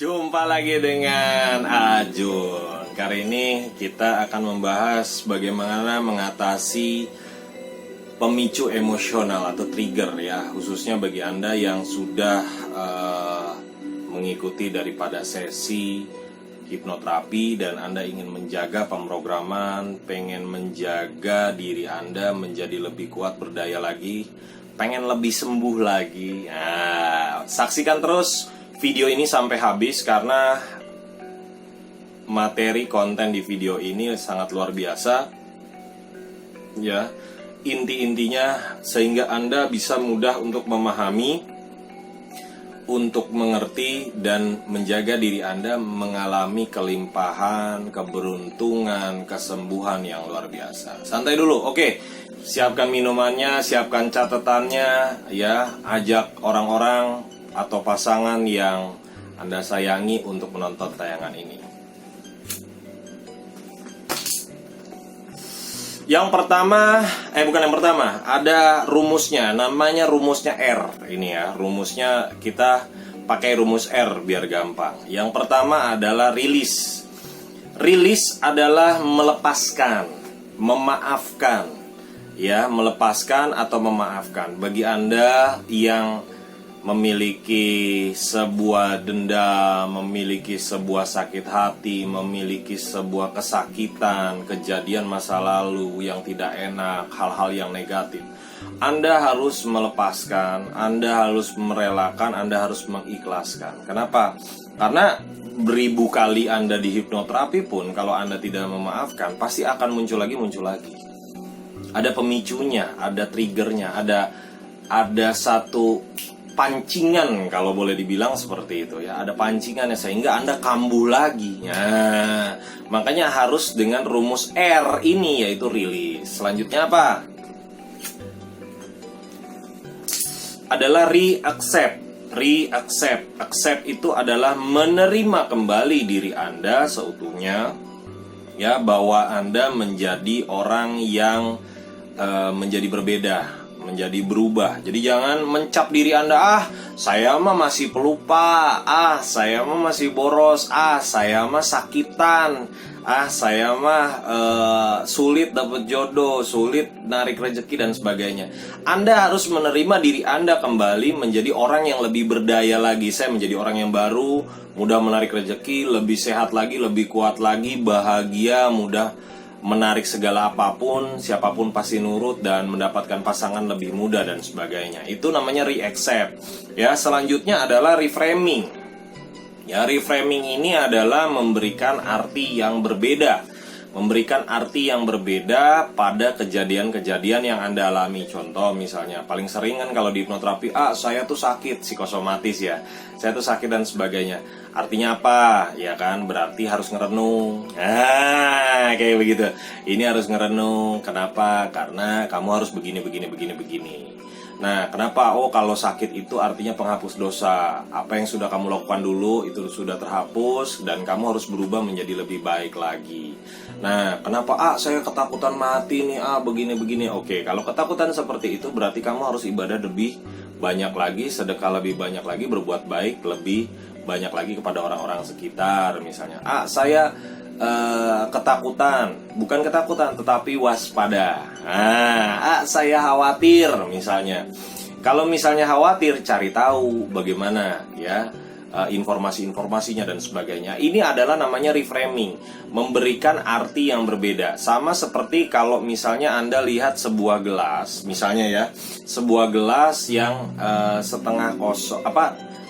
Jumpa lagi dengan Ajun. Kali ini kita akan membahas bagaimana mengatasi pemicu emosional atau trigger ya, khususnya bagi Anda yang sudah mengikuti daripada sesi hipnoterapi dan Anda ingin menjaga pemrograman, pengen menjaga diri Anda menjadi lebih kuat, berdaya lagi, pengen lebih sembuh lagi. Nah, saksikan terus video ini sampai habis karena materi konten di video ini sangat luar biasa ya. Inti-intinya sehingga Anda bisa mudah untuk memahami, untuk mengerti dan menjaga diri Anda mengalami kelimpahan, keberuntungan, kesembuhan yang luar biasa. Santai dulu, oke. Siapkan minumannya, siapkan catatannya ya, ajak orang-orang atau pasangan yang Anda sayangi untuk menonton tayangan ini. Yang pertama, bukan yang pertama, ada rumusnya, namanya rumusnya R. Ini ya, rumusnya kita pakai rumus R biar gampang. Yang pertama adalah release. Release adalah melepaskan, memaafkan. Ya, melepaskan atau memaafkan. Bagi Anda yang memiliki sebuah dendam, memiliki sebuah sakit hati, memiliki sebuah kesakitan, kejadian masa lalu yang tidak enak, hal-hal yang negatif, Anda harus melepaskan, Anda harus merelakan, Anda harus mengikhlaskan. Kenapa? Karena beribu kali Anda di hipnoterapi pun kalau Anda tidak memaafkan, pasti akan muncul lagi. Ada pemicunya, ada triggernya, ada satu pancingan kalau boleh dibilang seperti itu ya, ada pancingannya sehingga Anda kambuh lagi. Nah, makanya harus dengan rumus R ini yaitu release. Selanjutnya apa? Adalah re-accept. Accept itu adalah menerima kembali diri Anda seutuhnya ya, bahwa Anda menjadi orang yang menjadi berbeda, menjadi berubah. Jadi jangan mencap diri Anda, saya mah masih pelupa, saya mah masih boros, saya mah sakitan, saya mah sulit dapat jodoh, sulit narik rezeki dan sebagainya. Anda harus menerima diri Anda kembali menjadi orang yang lebih berdaya lagi. Saya menjadi orang yang baru, mudah menarik rezeki, lebih sehat lagi, lebih kuat lagi, bahagia, mudah menarik segala apapun, siapapun pasti nurut dan mendapatkan pasangan lebih mudah dan sebagainya. Itu namanya re-accept. Ya, selanjutnya adalah reframing. Ya, reframing ini adalah memberikan arti yang berbeda. Memberikan arti yang berbeda pada kejadian-kejadian yang Anda alami. Contoh misalnya, paling sering kan kalau di hipnoterapi, saya tuh sakit, psikosomatis ya, saya tuh sakit dan sebagainya. Artinya apa? Ya kan, berarti harus ngerenung. Kayak begitu. Ini harus ngerenung. Kenapa? Karena kamu harus begini. Nah, kenapa? Kalau sakit itu artinya penghapus dosa. Apa yang sudah kamu lakukan dulu itu sudah terhapus dan kamu harus berubah menjadi lebih baik lagi. Nah, kenapa? Saya ketakutan mati nih, begini. Oke, kalau ketakutan seperti itu berarti kamu harus ibadah lebih banyak lagi, sedekah lebih banyak lagi, berbuat baik lebih banyak lagi kepada orang-orang sekitar. Misalnya, saya ketakutan, bukan ketakutan tetapi waspada. Saya khawatir misalnya. Kalau misalnya khawatir, cari tahu bagaimana ya informasi-informasinya dan sebagainya. Ini adalah namanya reframing, memberikan arti yang berbeda. Sama seperti kalau misalnya Anda lihat sebuah gelas, misalnya ya, sebuah gelas yang setengah kosong,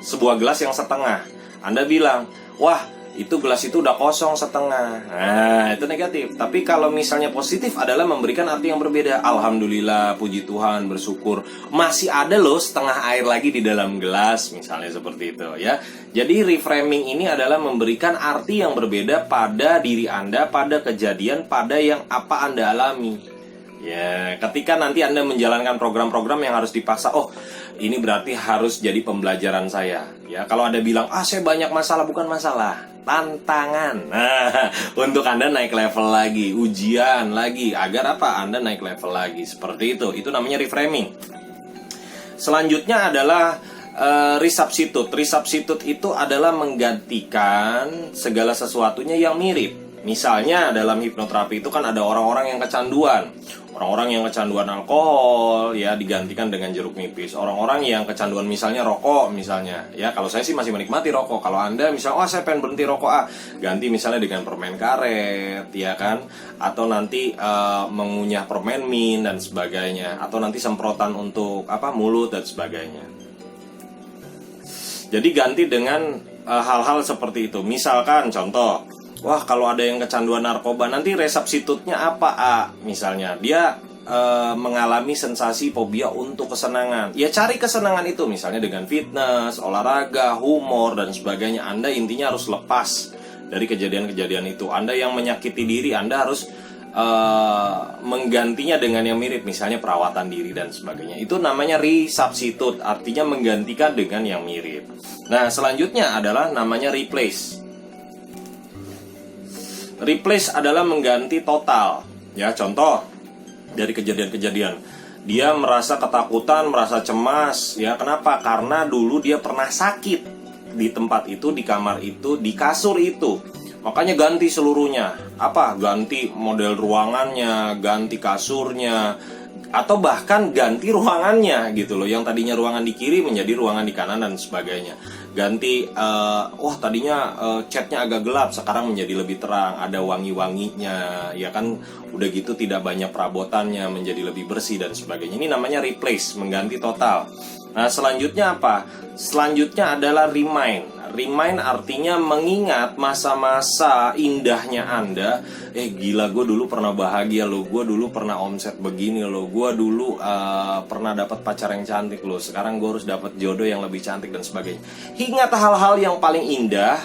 sebuah gelas yang setengah. Anda bilang, wah, itu gelas itu udah kosong setengah. Nah, itu negatif. Tapi kalau misalnya positif adalah memberikan arti yang berbeda. Alhamdulillah, puji Tuhan, bersyukur, masih ada loh setengah air lagi di dalam gelas, misalnya seperti itu ya. Jadi reframing ini adalah memberikan arti yang berbeda pada diri Anda, pada kejadian, pada yang apa Anda alami. Ya, ketika nanti Anda menjalankan program-program yang harus dipaksa, ini berarti harus jadi pembelajaran saya. Ya, kalau Anda bilang, saya banyak masalah, bukan masalah, tantangan. Nah, untuk Anda naik level lagi, ujian lagi, agar apa? Anda naik level lagi, seperti itu. Itu namanya reframing. Selanjutnya adalah resubstitute. Resubstitute itu adalah menggantikan segala sesuatunya yang mirip. Misalnya dalam hipnoterapi itu kan ada orang-orang yang kecanduan. Orang-orang yang kecanduan alkohol ya digantikan dengan jeruk nipis. Orang-orang yang kecanduan misalnya rokok misalnya. Ya kalau saya sih masih menikmati rokok. Kalau Anda misalnya saya pengen berhenti rokok, ganti misalnya dengan permen karet ya kan, atau nanti mengunyah permen mint dan sebagainya, atau nanti semprotan untuk mulut dan sebagainya. Jadi ganti dengan hal-hal seperti itu. Misalkan contoh, wah kalau ada yang kecanduan narkoba, nanti resubstitutnya apa? Misalnya dia mengalami sensasi fobia untuk kesenangan. Ya cari kesenangan itu misalnya dengan fitness, olahraga, humor dan sebagainya. Anda intinya harus lepas dari kejadian-kejadian itu. Anda yang menyakiti diri, Anda harus menggantinya dengan yang mirip, misalnya perawatan diri dan sebagainya. Itu namanya resubstitute, artinya menggantikan dengan yang mirip. Nah selanjutnya adalah namanya replace. Replace adalah mengganti total. Ya contoh dari kejadian-kejadian, dia merasa ketakutan, merasa cemas. Ya kenapa? Karena dulu dia pernah sakit di tempat itu, di kamar itu, di kasur itu. Makanya ganti seluruhnya. Ganti model ruangannya, ganti kasurnya, atau bahkan ganti ruangannya gitu loh. Yang tadinya ruangan di kiri menjadi ruangan di kanan dan sebagainya. Ganti, tadinya catnya agak gelap, sekarang menjadi lebih terang, ada wangi-wanginya, ya kan. Udah gitu tidak banyak perabotannya, menjadi lebih bersih dan sebagainya. Ini namanya replace, mengganti total. Nah selanjutnya apa? Selanjutnya adalah remind. Remind artinya mengingat masa-masa indahnya Anda. Gila, gue dulu pernah bahagia loh, gue dulu pernah omset begini loh, gue dulu pernah dapat pacar yang cantik loh, sekarang gue harus dapat jodoh yang lebih cantik dan sebagainya. Ingat hal-hal yang paling indah,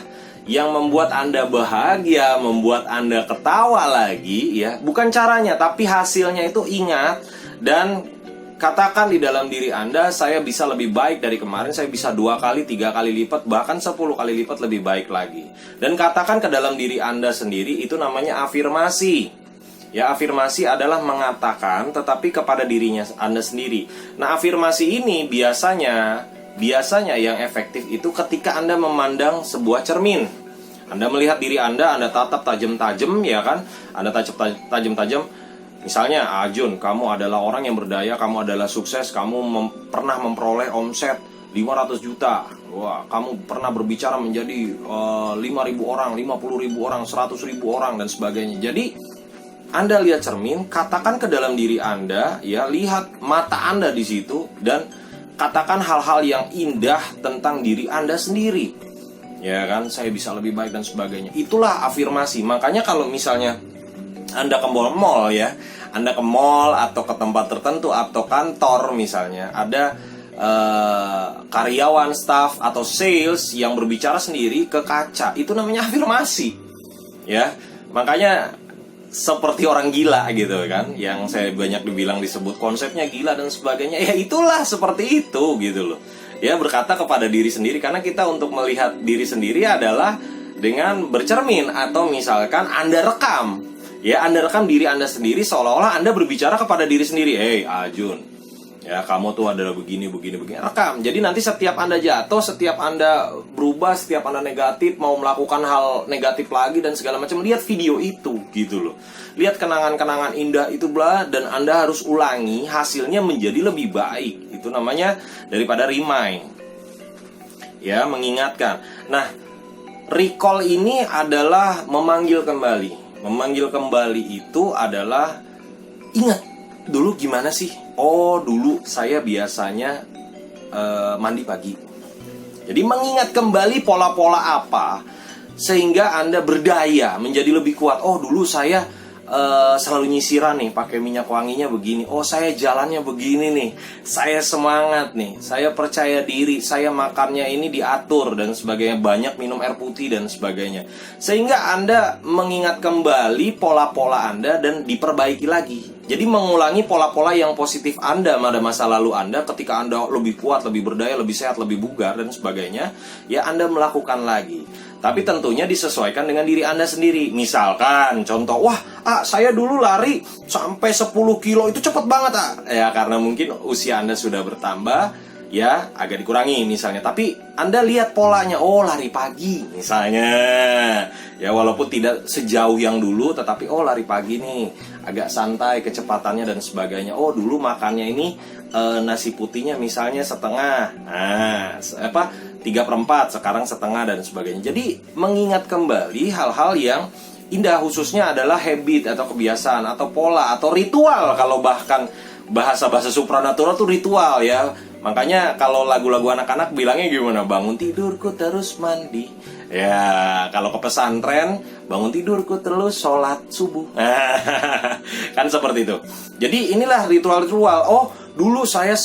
yang membuat Anda bahagia, membuat Anda ketawa lagi ya. Bukan caranya, tapi hasilnya itu ingat. Dan katakan di dalam diri Anda, saya bisa lebih baik dari kemarin, saya bisa 2 kali, 3 kali lipat, bahkan 10 kali lipat lebih baik lagi. Dan katakan ke dalam diri Anda sendiri, itu namanya afirmasi. Ya, afirmasi adalah mengatakan tetapi kepada dirinya Anda sendiri. Nah, afirmasi ini biasanya yang efektif itu ketika Anda memandang sebuah cermin. Anda melihat diri Anda tatap tajam-tajam ya kan? Anda tatap tajam-tajam. Misalnya, Ajun, kamu adalah orang yang berdaya, kamu adalah sukses, kamu pernah memperoleh omset 500 juta. Wah, kamu pernah berbicara menjadi 5.000 orang, 50.000 orang, 100.000 orang dan sebagainya. Jadi, Anda lihat cermin, katakan ke dalam diri Anda, ya, lihat mata Anda di situ dan katakan hal-hal yang indah tentang diri Anda sendiri. Ya kan, saya bisa lebih baik dan sebagainya. Itulah afirmasi. Makanya kalau misalnya Anda ke mall ya, Anda ke mall atau ke tempat tertentu atau kantor misalnya, ada karyawan, staff atau sales yang berbicara sendiri ke kaca, itu namanya afirmasi. Ya, makanya seperti orang gila gitu kan, yang saya banyak dibilang disebut konsepnya gila dan sebagainya. Ya itulah seperti itu gitu loh. Ya, berkata kepada diri sendiri, karena kita untuk melihat diri sendiri adalah dengan bercermin atau misalkan Anda rekam. Ya, Anda rekam diri Anda sendiri seolah-olah Anda berbicara kepada diri sendiri. Ajun, ya kamu tuh adalah begini. Rekam. Jadi nanti setiap Anda jatuh, setiap Anda berubah, setiap Anda negatif, mau melakukan hal negatif lagi dan segala macam, lihat video itu gitu loh. Lihat kenangan-kenangan indah itu dan Anda harus ulangi, hasilnya menjadi lebih baik. Itu namanya daripada remind. Ya, mengingatkan. Nah, recall ini adalah memanggil kembali. Memanggil kembali itu adalah ingat dulu gimana sih? Oh, dulu saya biasanya mandi pagi. Jadi mengingat kembali pola-pola apa sehingga Anda berdaya menjadi lebih kuat. Oh, dulu saya selalu nyisiran nih, pakai minyak wanginya begini. Oh, saya jalannya begini nih. Saya semangat nih. Saya percaya diri. Saya makannya ini diatur dan sebagainya. Banyak minum air putih dan sebagainya. Sehingga Anda mengingat kembali pola-pola Anda dan diperbaiki lagi. Jadi mengulangi pola-pola yang positif Anda pada masa lalu Anda ketika Anda lebih kuat, lebih berdaya, lebih sehat, lebih bugar dan sebagainya. Ya, Anda melakukan lagi. Tapi tentunya disesuaikan dengan diri Anda sendiri. Misalkan contoh, saya dulu lari sampai 10 kilo itu cepet banget. Ya karena mungkin usia Anda sudah bertambah. ya agak dikurangi misalnya. Tapi Anda lihat polanya, oh lari pagi misalnya, ya walaupun tidak sejauh yang dulu, tetapi oh lari pagi nih, agak santai kecepatannya dan sebagainya. Oh dulu makannya ini nasi putihnya misalnya setengah, nah 3/4, sekarang setengah dan sebagainya. Jadi mengingat kembali hal-hal yang indah, khususnya adalah habit atau kebiasaan atau pola atau ritual. Kalau bahkan bahasa-bahasa supranatural tuh ritual ya. Makanya kalau lagu-lagu anak-anak bilangnya gimana? Bangun tidurku terus mandi. Ya, kalau ke pesantren, bangun tidurku terus sholat subuh. Kan seperti itu. Jadi inilah ritual-ritual. Oh, dulu saya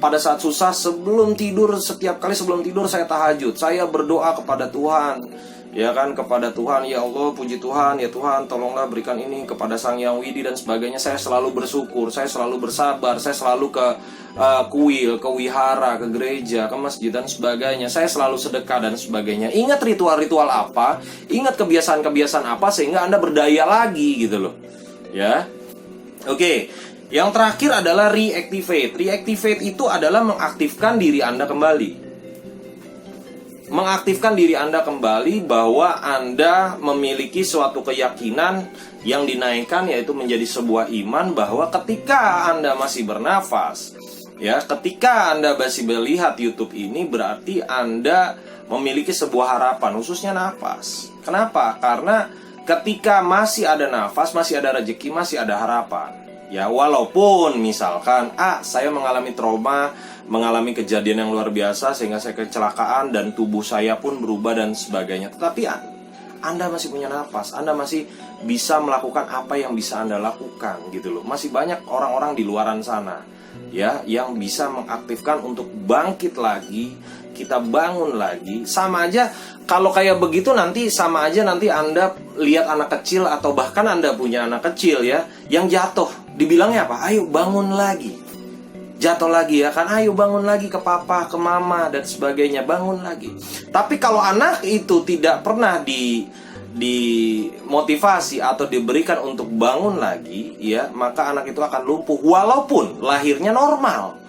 pada saat susah, sebelum tidur, setiap kali sebelum tidur saya tahajud. Saya berdoa kepada Tuhan. Ya kan, kepada Tuhan, ya Allah, puji Tuhan, ya Tuhan, tolonglah berikan ini kepada Sang Yang Widi dan sebagainya. Saya selalu bersyukur, saya selalu bersabar, saya selalu ke kuil, ke wihara, ke gereja, ke masjid dan sebagainya. Saya selalu sedekah dan sebagainya. Ingat ritual-ritual apa, ingat kebiasaan-kebiasaan apa, sehingga Anda berdaya lagi gitu loh. Ya, oke. Yang terakhir adalah reactivate. Reactivate itu adalah mengaktifkan diri Anda kembali. Mengaktifkan diri Anda kembali bahwa Anda memiliki suatu keyakinan yang dinaikkan, yaitu menjadi sebuah iman bahwa ketika Anda masih bernafas, ya, ketika Anda masih melihat YouTube ini, berarti Anda memiliki sebuah harapan, khususnya nafas. Kenapa? Karena ketika masih ada nafas, masih ada rezeki, masih ada harapan. Ya, walaupun misalkan saya mengalami trauma, mengalami kejadian yang luar biasa sehingga saya kecelakaan dan tubuh saya pun berubah dan sebagainya, tetapi Anda masih punya nafas, Anda masih bisa melakukan apa yang bisa Anda lakukan gitu loh. Masih banyak orang-orang di luaran sana ya yang bisa mengaktifkan untuk bangkit lagi, kita bangun lagi. Sama aja kalau kayak begitu, nanti sama aja nanti Anda lihat anak kecil atau bahkan Anda punya anak kecil ya yang jatuh, dibilangnya apa? Ayo bangun lagi. Jatuh lagi ya kan, ayo bangun lagi ke papa, ke mama dan sebagainya, bangun lagi. Tapi kalau anak itu tidak pernah dimotivasi atau diberikan untuk bangun lagi, ya, maka anak itu akan lumpuh walaupun lahirnya normal.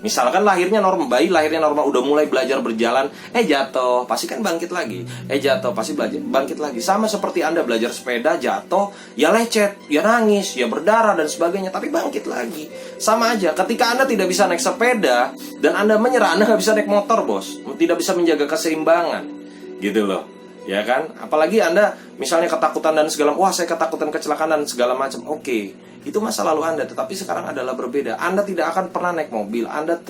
Misalkan lahirnya normal, bayi lahirnya normal, udah mulai belajar berjalan, jatuh, pasti kan bangkit lagi. Jatuh, pasti bangkit lagi. Sama seperti Anda belajar sepeda, jatuh, ya lecet, ya nangis, ya berdarah dan sebagainya, tapi bangkit lagi. Sama aja, ketika Anda tidak bisa naik sepeda dan Anda menyerah, Anda nggak bisa naik motor, bos. Tidak bisa menjaga keseimbangan, gitu loh. Ya kan? Apalagi Anda misalnya ketakutan dan segala, saya ketakutan kecelakaan dan segala macam. Oke, itu masa lalu Anda, tetapi sekarang adalah berbeda. Anda tidak akan pernah naik mobil, Anda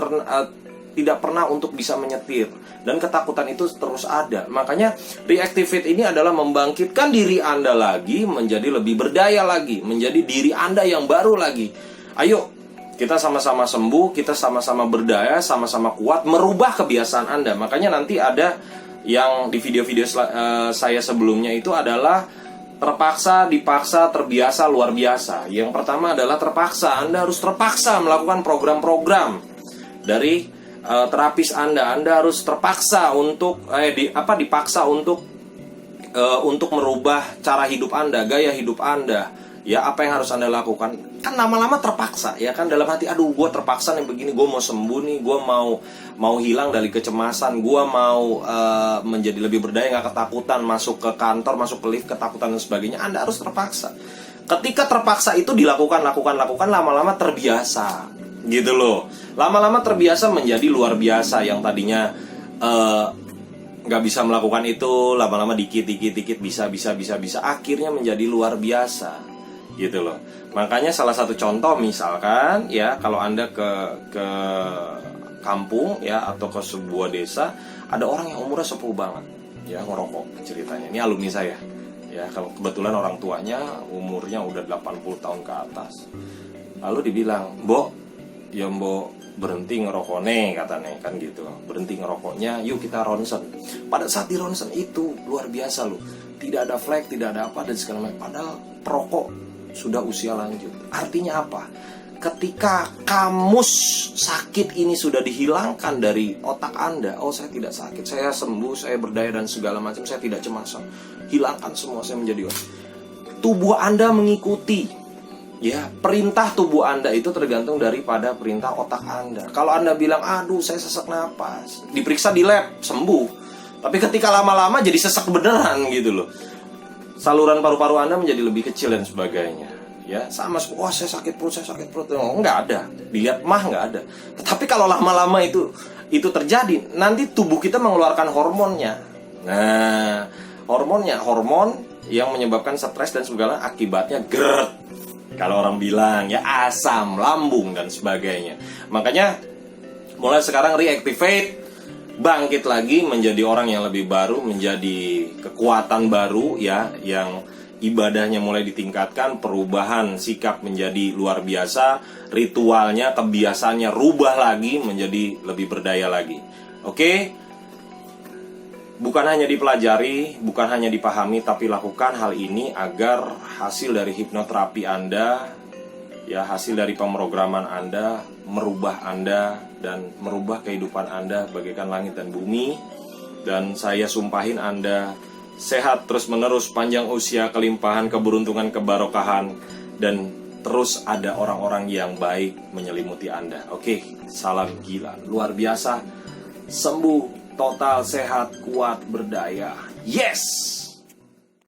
tidak pernah untuk bisa menyetir, dan ketakutan itu terus ada. Makanya reactivate ini adalah membangkitkan diri Anda lagi, menjadi lebih berdaya lagi, menjadi diri Anda yang baru lagi. Ayo, kita sama-sama sembuh, kita sama-sama berdaya, sama-sama kuat, merubah kebiasaan Anda. Makanya nanti ada yang di video-video saya sebelumnya itu adalah terpaksa, dipaksa, terbiasa, luar biasa. Yang pertama adalah terpaksa. Anda harus terpaksa melakukan program-program dari terapis Anda. Anda harus terpaksa untuk dipaksa untuk merubah cara hidup Anda, gaya hidup Anda. Ya, apa yang harus Anda lakukan? Kan lama-lama terpaksa, ya kan, dalam hati, aduh, gue terpaksa nih begini, gue mau sembuh nih, gue mau hilang dari kecemasan, gue mau menjadi lebih berdaya, gak ketakutan, masuk ke kantor, masuk ke lift, ketakutan dan sebagainya. Anda harus terpaksa. Ketika terpaksa itu dilakukan, lama-lama terbiasa, gitu loh. Lama-lama terbiasa menjadi luar biasa. Yang tadinya gak bisa melakukan itu, lama-lama dikit bisa, akhirnya menjadi luar biasa, gitu loh. Makanya salah satu contoh misalkan ya, kalau Anda ke kampung ya, atau ke sebuah desa, ada orang yang umurnya sepuh banget ya, ngerokok ceritanya. Ini alumni saya ya, kalau kebetulan orang tuanya umurnya udah 80 tahun ke atas. Lalu dibilang, "Mbok, ya mbok berhenti ngerokok nih," katanya kan gitu. "Berhenti ngerokoknya, yuk kita ronsen." Pada saat di ronsen itu luar biasa loh. Tidak ada flek, tidak ada apa dan segala macam. Padahal perokok sudah usia lanjut. Artinya apa? Ketika kamus sakit ini sudah dihilangkan dari otak Anda, saya tidak sakit, saya sembuh, saya berdaya dan segala macam, saya tidak cemasan. Hilangkan semua, saya menjadi tubuh Anda mengikuti. Ya, perintah tubuh Anda itu tergantung daripada perintah otak Anda. Kalau Anda bilang, aduh saya sesak napas, diperiksa di lab, sembuh. Tapi ketika lama-lama jadi sesak beneran gitu loh. Saluran paru-paru Anda menjadi lebih kecil dan sebagainya. Ya, sama, wah saya sakit perut. Oh, nggak ada. Dilihat mah nggak ada. Tetapi kalau lama-lama itu terjadi, nanti tubuh kita mengeluarkan hormonnya. Nah, hormon yang menyebabkan stres dan segala akibatnya GERD. Kalau orang bilang ya asam lambung dan sebagainya. Makanya mulai sekarang reactivate, bangkit lagi menjadi orang yang lebih baru, menjadi kekuatan baru ya, yang ibadahnya mulai ditingkatkan, perubahan sikap menjadi luar biasa, ritualnya, kebiasaannya rubah lagi menjadi lebih berdaya lagi. Oke? Bukan hanya dipelajari, bukan hanya dipahami, tapi lakukan hal ini agar hasil dari hipnoterapi Anda, ya hasil dari pemrograman Anda, merubah Anda dan merubah kehidupan Anda bagaikan langit dan bumi. Dan saya sumpahin Anda sehat terus menerus, panjang usia, kelimpahan, keberuntungan, kebarokahan, dan terus ada orang-orang yang baik menyelimuti Anda. Oke, salam gila, luar biasa, sembuh, total, sehat, kuat, berdaya. Yes!